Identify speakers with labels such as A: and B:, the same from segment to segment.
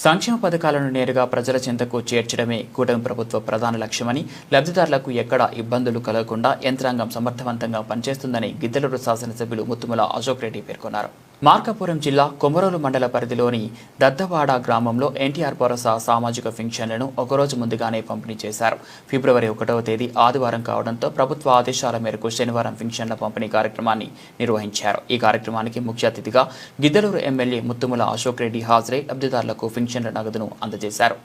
A: సంక్షేమ పథకాలను నేరుగా ప్రజల చెంతకు చేర్చడమే కూటమి ప్రభుత్వ ప్రధాన లక్ష్యమని, లబ్ధిదారులకు ఎక్కడా ఇబ్బందులు కలగకుండా యంత్రాంగం సమర్థవంతంగా పనిచేస్తుందని గిద్దలూరు శాసనసభ్యులు ముత్తుముల అశోక్ రెడ్డి పేర్కొన్నారు. మార్కాపురం జిల్లా కొమరోలు మండల పరిధిలోని దద్దవాడ గ్రామంలో ఎన్టీఆర్ భరోసా సామాజిక పింఛన్లను ఒకరోజు ముందుగానే పంపిణీ చేశారు. ఫిబ్రవరి 1వ తేదీ ఆదివారం కావడంతో ప్రభుత్వ ఆదేశాల మేరకు శనివారం పింఛన్ల పంపిణీ కార్యక్రమాన్ని నిర్వహించారు. ఈ కార్యక్రమానికి ముఖ్య అతిథిగా గిద్దలూరు ఎమ్మెల్యే ముత్తుముల అశోక్ రెడ్డి హాజరై లబ్ధిదారులకు పింఛన్ల నగదును అందజేశారు.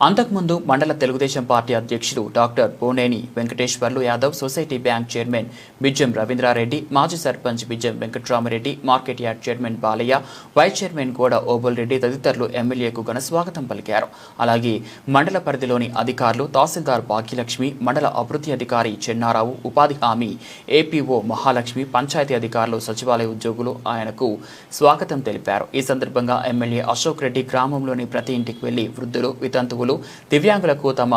A: అంతకుముందు మండల తెలుగుదేశం పార్టీ అధ్యక్షుడు doctor Poneni Venkateswarlu Yadav, society bank chairman Bijjam Ravindra Reddy, మాజీ sarpanch Bijjam Venkatrama Reddy, market yard chairman Balayya, vice chairman Goda Obul Reddy తదితరులు ఎమ్మెల్యేకు ఘన స్వాగతం పలికారు. అలాగే మండల పరిధిలోని అధికారులు, తహసీల్దార్ భాగ్యలక్ష్మి, మండల అభివృద్ధి అధికారి చెన్నారావు, ఉపాధి హామీ ఏపీఓ మహాలక్ష్మి, పంచాయతీ అధికారులు, సచివాలయ ఉద్యోగులు ఆయనకు స్వాగతం తెలిపారు. ఈ సందర్భంగా ఎమ్మెల్యే అశోక్ రెడ్డి గ్రామంలోని ప్రతి ఇంటికి వెళ్లి వృద్ధులు, వితంతువులు, దివ్యాంగులకు తమ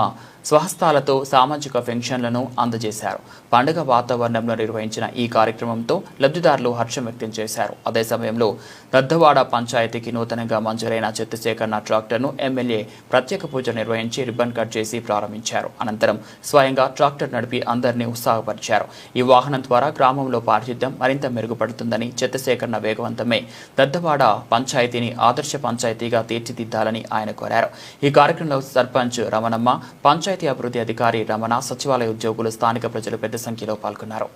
A: స్వహస్తాలతో సామాజిక పెన్షన్లను అందజేశారు. పండుగ వాతావరణంలో నిర్వహించిన ఈ కార్యక్రమంతో లబ్ధిదారులు హర్షం వ్యక్తం చేశారు. అదే సమయంలో దద్దవాడ పంచాయతీకి నూతనంగా మంజూరైన చెత్త సేకరణ ట్రాక్టర్ను ఎమ్మెల్యే ప్రత్యేక పూజ నిర్వహించి రిబ్బన్ కట్ చేసి ప్రారంభించారు. అనంతరం స్వయంగా ట్రాక్టర్ నడిపి అందరినీ ఉత్సాహపరిచారు. ఈ వాహనం ద్వారా గ్రామంలో పారిశుద్ధ్యం మరింత మెరుగుపడుతుందని, చెత్త సేకరణ వేగవంతమే దద్దవాడ పంచాయతీని ఆదర్శ పంచాయతీగా తీర్చిదిద్దాలని ఆయన కోరారు. ఈ కార్యక్రమంలో సర్పంచ్ రమణమ్మ, పంచాయతీ అభివృద్ధి అధికారి రమణ, సచివాలయ ఉద్యోగులు, స్థానిక ప్రజలు పెద్ద సంఖ్యలో పాల్గొన్నారు.